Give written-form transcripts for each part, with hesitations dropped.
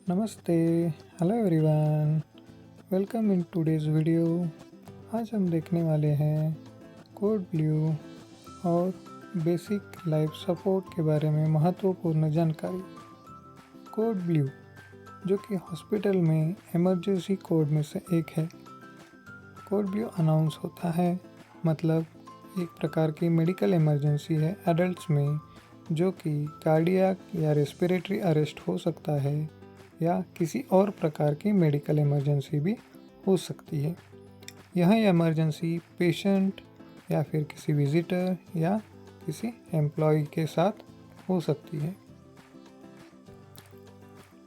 नमस्ते, hello everyone, welcome in today's video. आज हम देखने वाले हैं कोड ब्लू और बेसिक लाइफ सपोर्ट के बारे में महत्वपूर्ण जानकारी। कोड ब्लू जो कि हॉस्पिटल में इमरजेंसी कोड में से एक है। कोड ब्लू अनाउंस होता है मतलब एक प्रकार की मेडिकल इमरजेंसी है एडल्ट्स में, जो कि कार्डियक या रेस्पिरेटरी अरेस्ट हो सकता है या किसी और प्रकार की मेडिकल इमरजेंसी भी हो सकती है। यह इमरजेंसी पेशेंट या फिर किसी विजिटर या किसी एम्प्लॉय के साथ हो सकती है।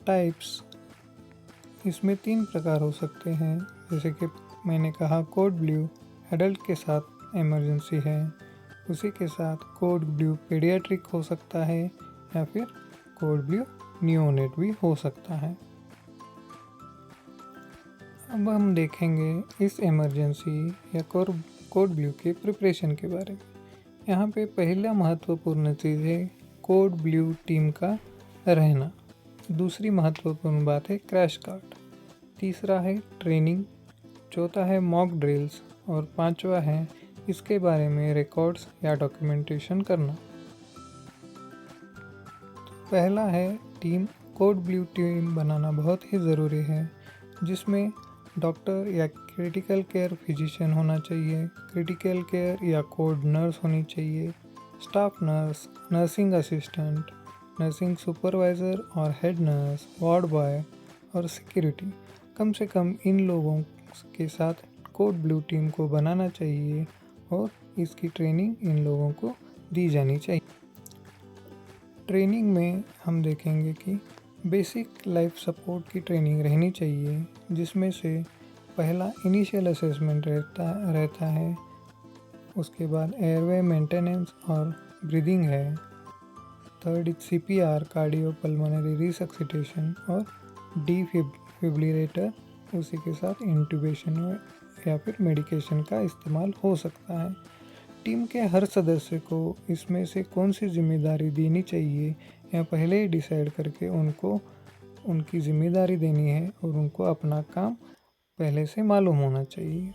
टाइप्स इसमें 3 प्रकार हो सकते हैं, जैसे कि मैंने कहा कोड ब्लू एडल्ट के साथ इमरजेंसी है, उसी के साथ कोड ब्लू पीडियाट्रिक हो सकता है या फिर कोड ब्लू नियोनेट भी हो सकता है। अब हम देखेंगे इस इमरजेंसी या कोड ब्लू के प्रिपरेशन के बारे में। यहाँ पे पहला महत्वपूर्ण चीज़ है कोड ब्लू टीम का रहना। दूसरी महत्वपूर्ण बात है क्रैश कार्ट। तीसरा है ट्रेनिंग। चौथा है मॉक ड्रिल्स और पांचवा है इसके बारे में रिकॉर्ड्स या डॉक्यूमेंटेशन करना। पहला है टीम। कोड ब्लू टीम बनाना बहुत ही ज़रूरी है, जिसमें डॉक्टर या क्रिटिकल केयर फिजिशियन होना चाहिए, क्रिटिकल केयर या कोड नर्स होनी चाहिए, staff nurse, nursing assistant, nursing supervisor और हेड नर्स, वार्ड बॉय और सिक्योरिटी। कम से कम इन लोगों के साथ कोड ब्लू टीम को बनाना चाहिए और इसकी ट्रेनिंग इन लोगों को दी जानी चाहिए। ट्रेनिंग में हम देखेंगे कि बेसिक लाइफ सपोर्ट की ट्रेनिंग रहनी चाहिए, जिसमें से पहला इनिशियल असेसमेंट रहता है, उसके बाद एयरवे मेंटेनेंस और ब्रीदिंग है, थर्ड CPR कार्डियोपल्मोनरी रिसक्सिटेशन और डिफिब्रिलेटर, उसी के साथ इंट्यूबेशन या फिर मेडिकेशन का इस्तेमाल हो सकता है। टीम के हर सदस्य को इसमें से कौन सी जिम्मेदारी देनी चाहिए या पहले ही डिसाइड करके उनको उनकी जिम्मेदारी देनी है और उनको अपना काम पहले से मालूम होना चाहिए।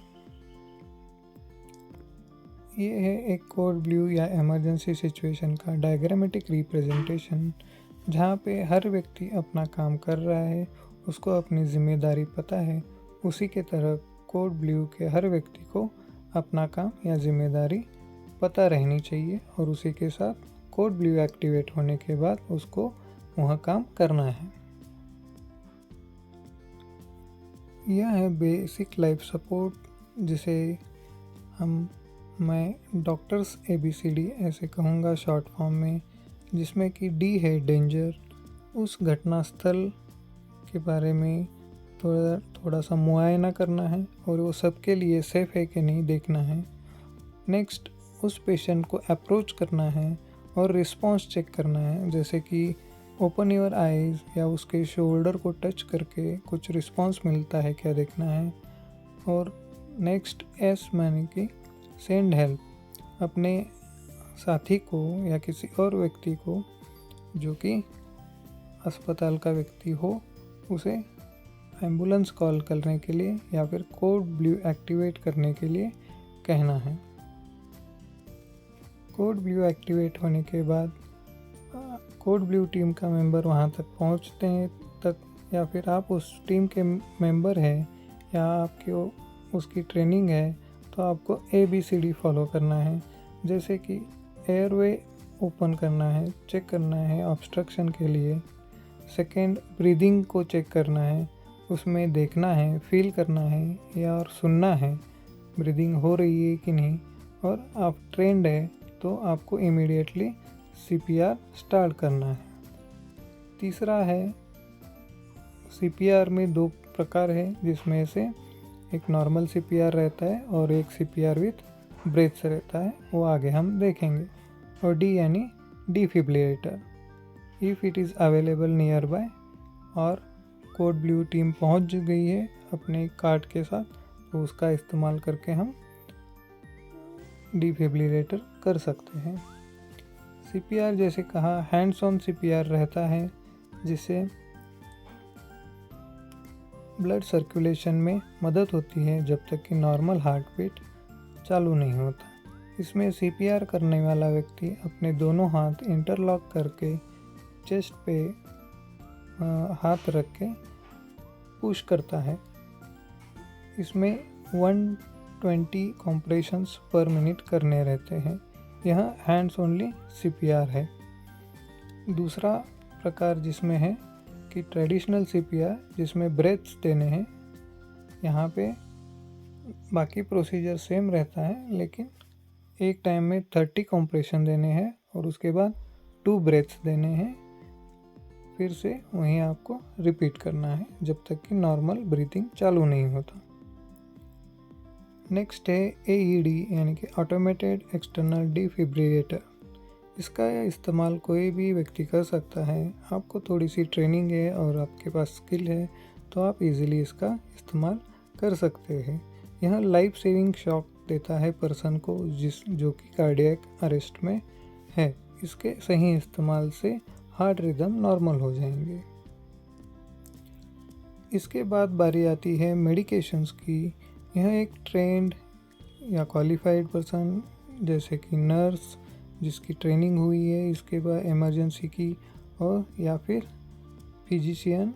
ये है एक कोड ब्लू या इमरजेंसी सिचुएशन का डायग्रामेटिक रिप्रेजेंटेशन, जहाँ पे हर व्यक्ति अपना काम कर रहा है, उसको अपनी जिम्मेदारी पता है। उसी के तरह कोड ब्लू के हर व्यक्ति को अपना काम या जिम्मेदारी पता रहनी चाहिए और उसी के साथ कोड ब्लू एक्टिवेट होने के बाद उसको वह काम करना है। यह है बेसिक लाइफ सपोर्ट, जिसे मैं डॉक्टर्स ABCD ऐसे कहूँगा शॉर्ट फॉर्म में, जिसमें कि D है डेंजर। उस घटना स्थल के बारे में थोड़ा सा मुआयना करना है और वो सबके लिए सेफ़ है कि नहीं देखना है। नेक्स्ट, उस पेशेंट को अप्रोच करना है और रिस्पॉन्स चेक करना है, जैसे कि ओपन योर आइज़ या उसके शोल्डर को टच करके कुछ रिस्पॉन्स मिलता है क्या देखना है। और नेक्स्ट S माने कि सेंड हेल्प। अपने साथी को या किसी और व्यक्ति को जो कि अस्पताल का व्यक्ति हो, उसे एम्बुलेंस कॉल करने के लिए या फिर कोड ब्लू एक्टिवेट करने के लिए कहना है। कोड ब्लू एक्टिवेट होने के बाद कोड ब्लू टीम का मेंबर वहाँ तक पहुँचते हैं तक, या फिर आप उस टीम के मेंबर हैं या आपकी उसकी ट्रेनिंग है, तो आपको ABCD फॉलो करना है, जैसे कि एयरवे ओपन करना है, चेक करना है ऑब्स्ट्रक्शन के लिए। सेकेंड, ब्रीदिंग को चेक करना है, उसमें देखना है, फील करना है या और सुनना है ब्रीदिंग हो रही है कि नहीं, और आप ट्रेंड है तो आपको इमीडिएटली CPR स्टार्ट करना है। तीसरा है CPR में 2 प्रकार है, जिसमें से एक नॉर्मल CPR रहता है और एक CPR विथ ब्रेथ्स रहता है, वो आगे हम देखेंगे। और D यानी defibrillator, if it is available near by. और कोड ब्लू टीम पहुंच गई है अपने कार्ड के साथ, तो उसका इस्तेमाल करके हम डिफिब्रिलेटर कर सकते हैं। CPR जैसे कहा हैंड्स ऑन CPR रहता है, जिसे ब्लड सर्कुलेशन में मदद होती है जब तक कि नॉर्मल हार्ट बीट चालू नहीं होता। इसमें CPR करने वाला व्यक्ति अपने दोनों हाथ इंटरलॉक करके चेस्ट पे हाथ रख के पुश करता है। इसमें 120 कॉम्प्रेशंस पर मिनट करने रहते हैं। यह हैंड्स ओनली CPR है। दूसरा प्रकार जिसमें है कि ट्रेडिशनल CPR, जिसमें ब्रेथ्स देने हैं। यहाँ पे बाकी प्रोसीजर सेम रहता है, लेकिन एक टाइम में 30 कॉम्प्रेशन देने हैं और उसके बाद 2 ब्रेथ्स देने हैं। फिर से वहीं आपको रिपीट करना है जब तक कि नॉर्मल ब्रीथिंग चालू नहीं होता। नेक्स्ट है AED यानी कि ऑटोमेटेड एक्सटर्नल डिफिब्रिलेटर। इसका इस्तेमाल कोई भी व्यक्ति कर सकता है। आपको थोड़ी सी ट्रेनिंग है और आपके पास स्किल है तो आप इजीली इसका इस्तेमाल कर सकते हैं। यह लाइफ सेविंग शॉक देता है पर्सन को जो कि कार्डियक अरेस्ट में है। इसके सही इस्तेमाल से हार्ट रिदम नॉर्मल हो जाएंगे। इसके बाद बारी आती है मेडिकेशंस की। यह एक ट्रेंड या क्वालिफाइड पर्सन जैसे कि नर्स जिसकी ट्रेनिंग हुई है, इसके बाद इमरजेंसी की, और या फिर फिजिशियन,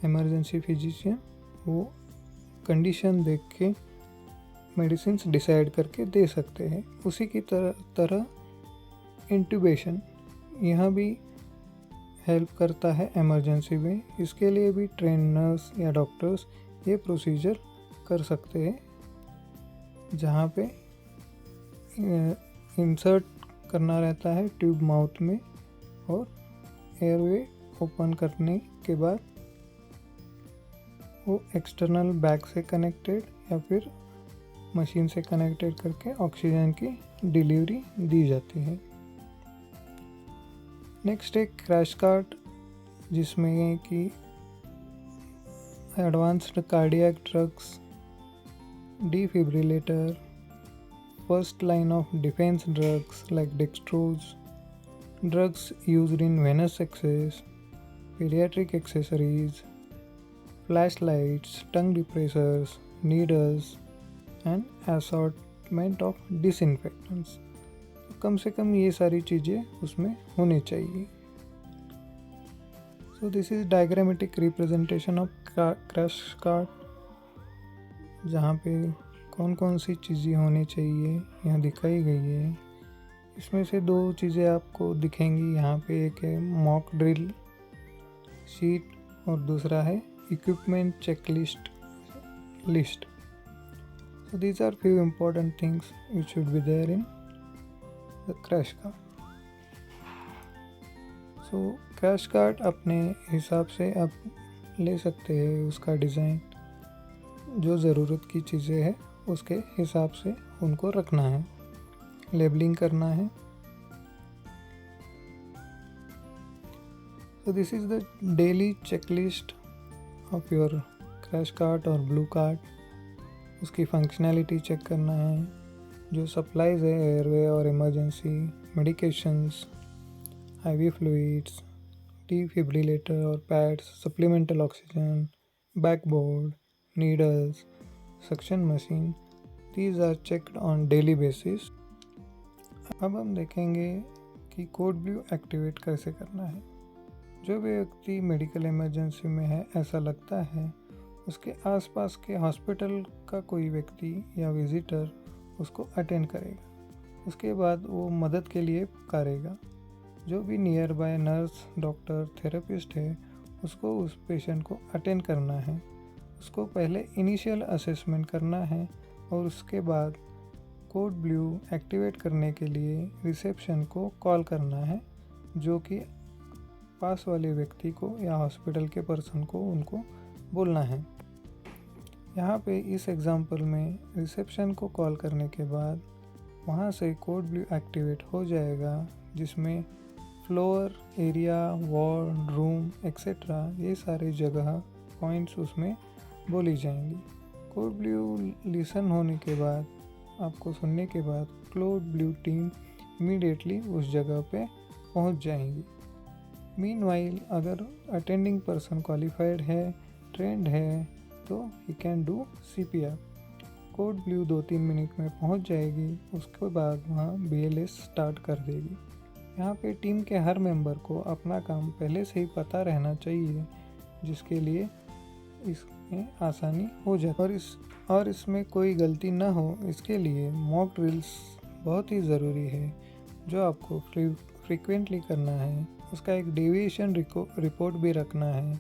इमरजेंसी फिजिशियन, वो कंडीशन देख के मेडिसिन डिसाइड करके दे सकते हैं। उसी की तरह इंट्यूबेशन यह भी हेल्प करता है इमरजेंसी में। इसके लिए भी ट्रेन नर्स या डॉक्टर्स ये प्रोसीजर कर सकते हैं, जहाँ पे इंसर्ट करना रहता है ट्यूब माउथ में और एयरवे ओपन करने के बाद वो एक्सटर्नल बैग से कनेक्टेड या फिर मशीन से कनेक्टेड करके ऑक्सीजन की डिलीवरी दी जाती है। नेक्स्ट है क्रैश कार्ट, जिसमें कि advanced cardiac drugs, defibrillator, first line of defense drugs like dextrose, drugs used in venous access, pediatric accessories, flashlights, tongue depressors, needles and assortment of disinfectants। कम से कम ये सारी चीज़ें उसमें होनी चाहिए। So this is diagrammatic representation of crash cart, जहाँ पे कौन कौन सी चीज़ें होनी चाहिए यहाँ दिखाई गई है। इसमें से 2 चीज़ें आपको दिखेंगी यहाँ पे, एक है मॉक ड्रिल शीट और दूसरा है equipment checklist list. So these are few important things which should be there in the crash cart। So crash cart अपने हिसाब से आप ले सकते हैं। उसका डिज़ाइन जो ज़रूरत की चीज़ें हैं उसके हिसाब से उनको रखना है, लेबलिंग करना है। So this is the daily checklist of your crash cart और blue cart। उसकी फंक्शनैलिटी चेक करना है, जो सप्लाइज है एयरवे और emergency, medications, IV fluids, defibrillator और pads, supplemental oxygen, backboard, needles, suction machine, these are checked on daily basis। अब हम देखेंगे कि कोड ब्लू एक्टिवेट कैसे करना है। जो भी व्यक्ति मेडिकल इमरजेंसी में है, ऐसा लगता है, उसके आसपास के हॉस्पिटल का कोई व्यक्ति या विजिटर उसको अटेंड करेगा। उसके बाद वो मदद के लिए पुकारेगा। जो भी near by nurse, doctor, therapist है, उसको उस पेशेंट को अटेंड करना है। उसको पहले इनिशियल असेसमेंट करना है और उसके बाद कोड ब्लू एक्टिवेट करने के लिए रिसेप्शन को कॉल करना है, जो कि पास वाले व्यक्ति को या हॉस्पिटल के पर्सन को उनको बोलना है। यहाँ पे इस एग्जांपल में रिसेप्शन को कॉल करने के बाद वहाँ से कोड ब्लू एक्टिवेट हो जाएगा, जिसमें floor, area, ward, room etcetera ये सारे जगह पॉइंट्स उसमें बोली जाएंगी। कोड ब्लू लिसन होने के बाद, आपको सुनने के बाद, कोड ब्लू टीम इमीडिएटली उस जगह पे पहुंच जाएंगी। मीनवाइल अगर अटेंडिंग पर्सन क्वालिफाइड है ट्रेंड है तो he can do CPR। Code blue 2-3 minute में पहुंच जाएगी, उसके बाद वहाँ BLS स्टार्ट कर देगी। यहाँ पे टीम के हर मेंबर को अपना काम पहले से ही पता रहना चाहिए, जिसके लिए इसमें आसानी हो जाए और इसमें कोई गलती ना हो। इसके लिए मॉक ड्रिल्स बहुत ही ज़रूरी है, जो आपको फ्रीक्वेंटली करना है। उसका एक डेविएशन रिपोर्ट भी रखना है,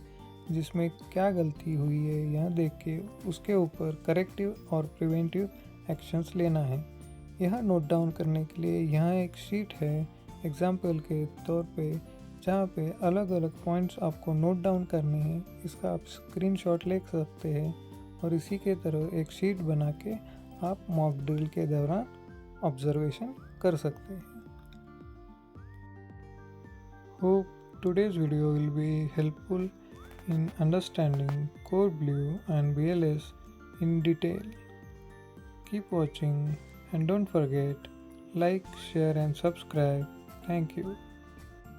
जिसमें क्या गलती हुई है यह देख के उसके ऊपर करेक्टिव और प्रिवेंटिव एक्शंस लेना है। यह नोट डाउन करने के लिए यहाँ एक शीट है एग्जाम्पल के तौर पे, जहाँ पे अलग अलग पॉइंट्स आपको नोट डाउन करने हैं। इसका आप स्क्रीनशॉट ले सकते हैं और इसी के तरह एक शीट बना के आप मॉक ड्रिल के दौरान ऑब्जर्वेशन कर सकते हैं। Hope today's video will be helpful in understanding Core Blue and BLS in detail. Keep watching and don't forget like, share and subscribe. Thank you.